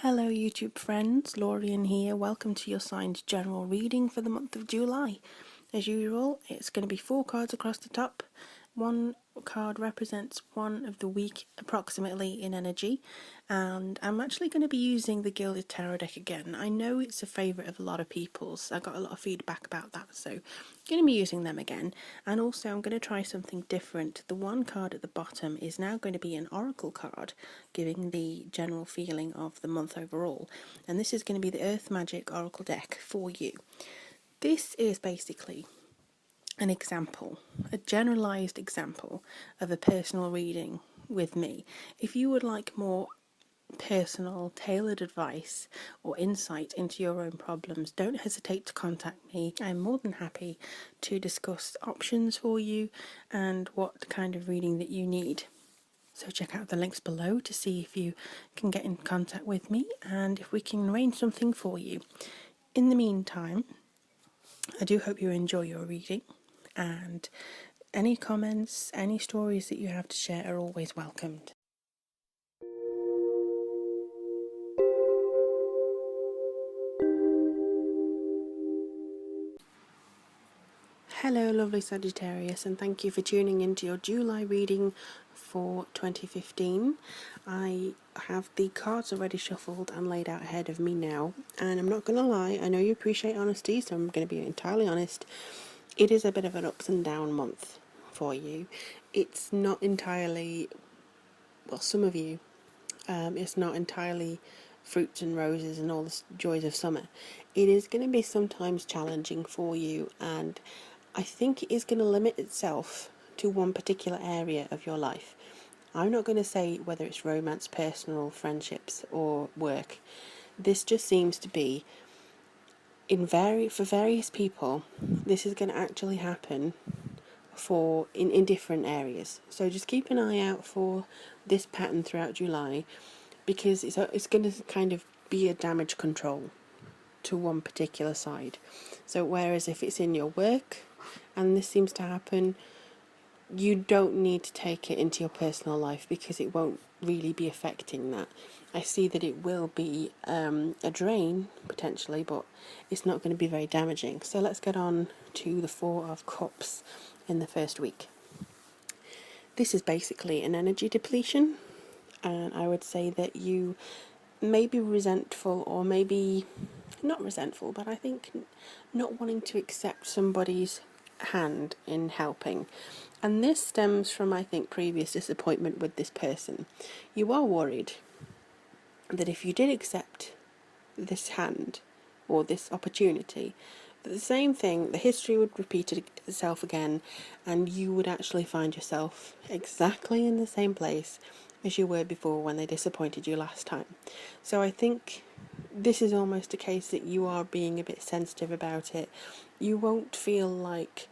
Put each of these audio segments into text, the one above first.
Hello YouTube friends, Lorien here. Welcome to your signed general reading for the month of July. As usual, it's going to be 4 cards across the top. One card represents one of the week approximately in energy, and I'm actually going to be using the Gilded Tarot deck again. I know it's a favourite of a lot of people's. I got a lot of feedback about that, so I'm going to be using them again. And also I'm going to try something different. The one card at the bottom is now going to be an oracle card, giving the general feeling of the month overall. And this is going to be the Earth Magic Oracle deck for you. This is basically an example, a generalized example of a personal reading with me. If you would like more personal, tailored advice or insight into your own problems, don't hesitate to contact me. I'm more than happy to discuss options for you and what kind of reading that you need. So check out the links below to see if you can get in contact with me and if we can arrange something for you. In the meantime, I do hope you enjoy your reading, and any comments, any stories that you have to share are always welcomed. Hello lovely Sagittarius, and thank you for tuning into your July reading for 2015. I have the cards already shuffled and laid out ahead of me now, and I'm not going to lie, I know you appreciate honesty, so I'm going to be entirely honest. It is a bit of an ups and down month for you. It's not entirely, well, some of you, it's not entirely fruits and roses and all the joys of summer. It is going to be sometimes challenging for you, and I think it is going to limit itself to one particular area of your life. I'm not going to say whether it's romance, personal, friendships or work. This just seems to be for various people. This is going to actually happen in different areas. So just keep an eye out for this pattern throughout July, because it's going to kind of be a damage control to one particular side. So whereas if it's in your work and this seems to happen, you don't need to take it into your personal life because it won't really be affecting that. I see that it will be a drain potentially, but it's not going to be very damaging. So let's get on to the Four of Cups in the first week. This is basically an energy depletion, and I would say that you may be resentful, or maybe not resentful, but I think not wanting to accept somebody's hand in helping. And this stems from, I think, previous disappointment with this person. You are worried that if you did accept this hand or this opportunity, that the same thing, the history would repeat itself again, and you would actually find yourself exactly in the same place as you were before when they disappointed you last time. So I think this is almost a case that you are being a bit sensitive about it. You won't feel like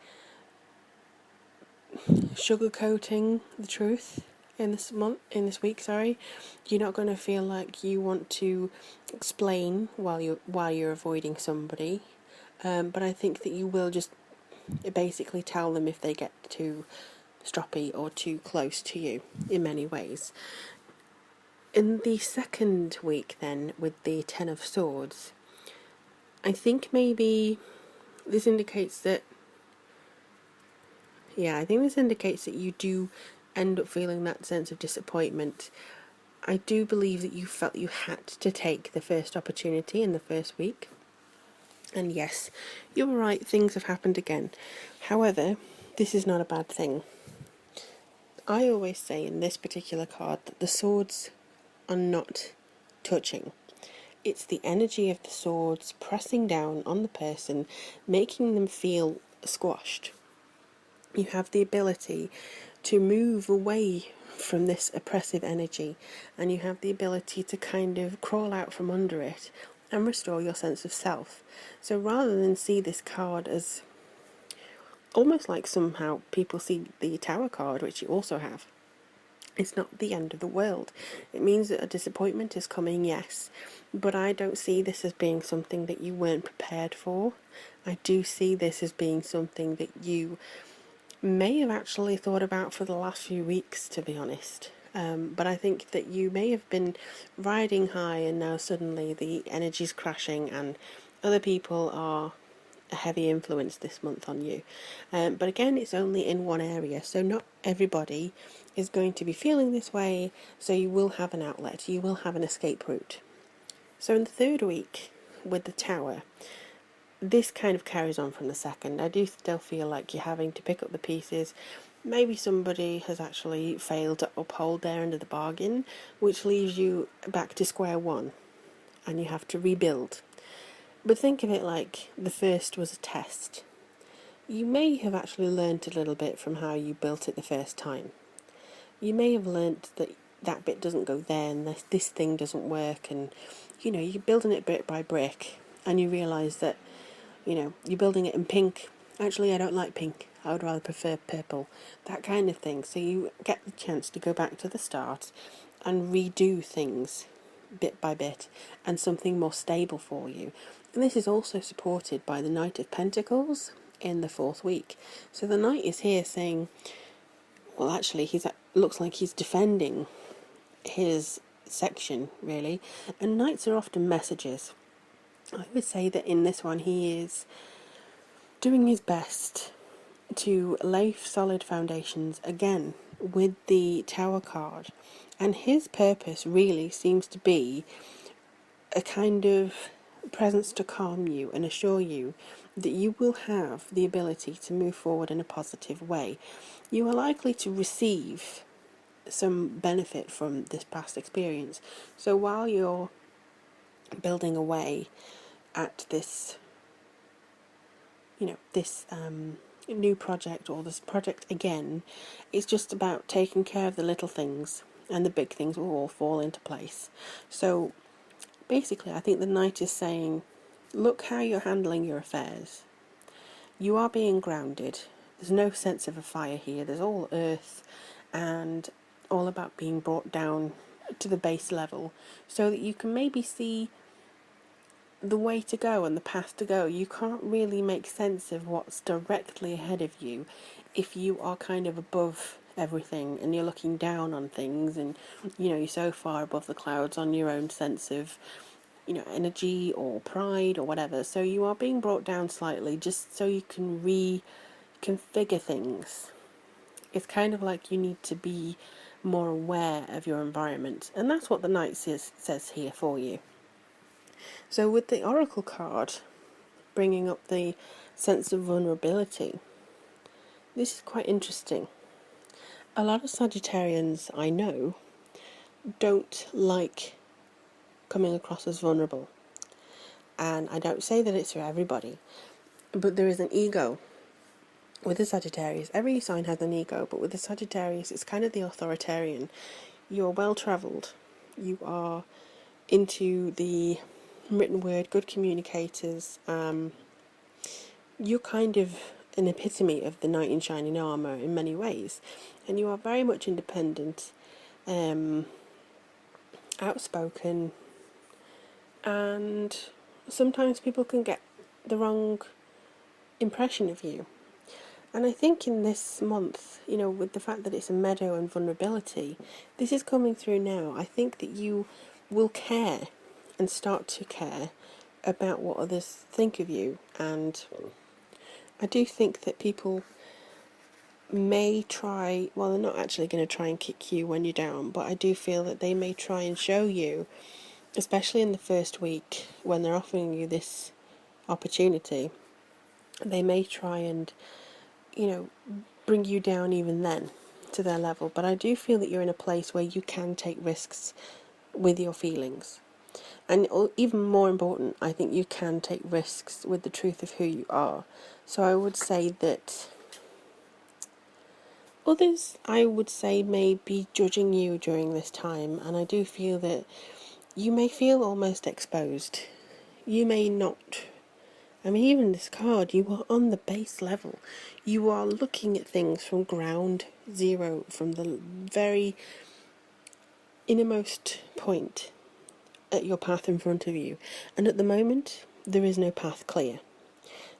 sugarcoating the truth in this week. You're not going to feel like you want to explain while you're avoiding somebody, but I think that you will just basically tell them if they get too stroppy or too close to you in many ways. In the second week then, with the Ten of Swords, I think maybe this indicates that you do end up feeling that sense of disappointment. I do believe that you felt you had to take the first opportunity in the first week. And yes, you're right, things have happened again. However, this is not a bad thing. I always say in this particular card that the swords are not touching. It's the energy of the swords pressing down on the person, making them feel squashed. You have the ability to move away from this oppressive energy, and you have the ability to kind of crawl out from under it and restore your sense of self. So rather than see this card as almost like somehow people see the Tower card, which you also have, it's not the end of the world. It means that a disappointment is coming, yes, but I don't see this as being something that you weren't prepared for. I do see this as being something that you may have actually thought about for the last few weeks, to be honest. But I think that you may have been riding high and now suddenly the energy's crashing and other people are a heavy influence this month on you. But again, it's only in one area, so not everybody is going to be feeling this way, so you will have an outlet, you will have an escape route. So in the third week with the Tower, this kind of carries on from the second. I do still feel like you're having to pick up the pieces. Maybe somebody has actually failed to uphold their end of the bargain, which leaves you back to square one and you have to rebuild. But think of it like the first was a test. You may have actually learnt a little bit from how you built it the first time. You may have learnt that that bit doesn't go there and this thing doesn't work, and you're building it brick by brick and you realise that you're building it in pink. Actually, I don't like pink. I would rather prefer purple. That kind of thing. So you get the chance to go back to the start and redo things bit by bit and something more stable for you. And this is also supported by the Knight of Pentacles in the fourth week. So the Knight is here saying, well, actually, looks like he's defending his section, really. And Knights are often messages. I would say that in this one he is doing his best to lay solid foundations again with the Tower card, and his purpose really seems to be a kind of presence to calm you and assure you that you will have the ability to move forward in a positive way. You are likely to receive some benefit from this past experience. So while you're building away at this, this new project or this project again, it's just about taking care of the little things and the big things will all fall into place. So basically, I think the Knight is saying, look how you're handling your affairs. You are being grounded. There's no sense of a fire here. There's all earth and all about being brought down to the base level so that you can maybe see the way to go and the path to go. You can't really make sense of what's directly ahead of you if you are kind of above everything and you're looking down on things, and you're so far above the clouds on your own sense of energy or pride or whatever. So you are being brought down slightly just so you can reconfigure things. It's kind of like you need to be more aware of your environment, and that's what the Knight says here for you. So with the Oracle card bringing up the sense of vulnerability, this is quite interesting. A lot of Sagittarians I know don't like coming across as vulnerable, and I don't say that it's for everybody, but there is an ego with the Sagittarius. Every sign has an ego, but with the Sagittarius it's kind of the authoritarian. You're well travelled, you are into the written word, good communicators. You're kind of an epitome of the knight in shining armour in many ways, and you are very much independent, outspoken, and sometimes people can get the wrong impression of you. And I think in this month, with the fact that it's a meadow and vulnerability, this is coming through now. I think that you will care and start to care about what others think of you. And I do think that people may try, well, they're not actually going to try and kick you when you're down, but I do feel that they may try and show you, especially in the first week when they're offering you this opportunity, they may try and bring you down even then to their level. But I do feel that you're in a place where you can take risks with your feelings, and even more important, I think you can take risks with the truth of who you are. So I would say that others, I would say, may be judging you during this time, and I do feel that you may feel almost exposed. You may not. I mean, even this card, you are on the base level. You are looking at things from ground zero, from the very innermost point at your path in front of you. And at the moment, there is no path clear.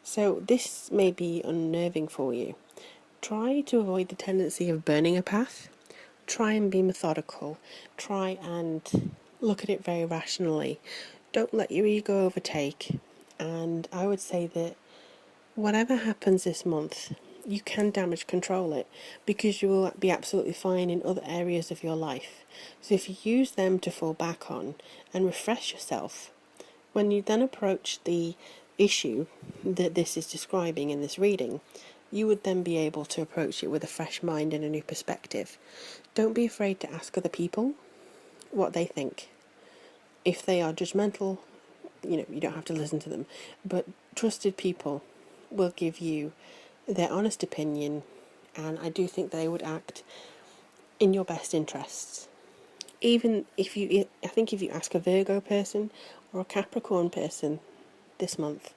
So this may be unnerving for you. Try to avoid the tendency of burning a path. try and be methodical. Try and look at it very rationally. Don't let your ego overtake. And I would say that whatever happens this month, you can damage control it, because you will be absolutely fine in other areas of your life. So if you use them to fall back on and refresh yourself, when you then approach the issue that this is describing in this reading, you would then be able to approach it with a fresh mind and a new perspective. Don't be afraid to ask other people what they think. If they are judgmental, you don't have to listen to them, but trusted people will give you their honest opinion, and I do think they would act in your best interests. Even if I think if you ask a Virgo person or a Capricorn person this month,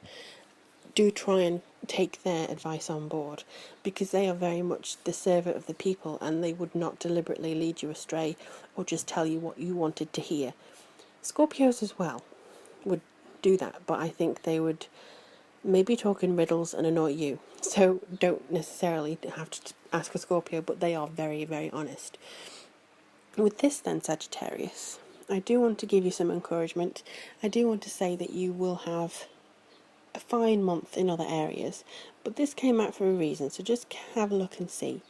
do try and take their advice on board, because they are very much the servant of the people, and they would not deliberately lead you astray or just tell you what you wanted to hear. Scorpios as well would do that, but I think they would maybe talk in riddles and annoy you. So don't necessarily have to ask a Scorpio, but they are very, very honest. With this then, Sagittarius, I do want to give you some encouragement. I do want to say that you will have a fine month in other areas, but this came out for a reason, so just have a look and see.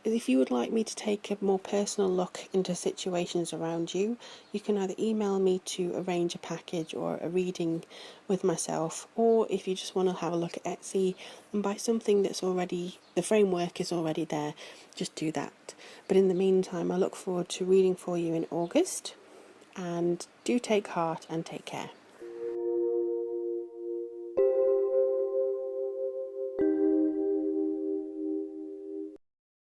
If you would like me to take a more personal look into situations around you, you can either email me to arrange a package or a reading with myself, or if you just want to have a look at Etsy and buy something that's already, the framework is already there, just do that. But in the meantime, I look forward to reading for you in August, and do take heart and take care.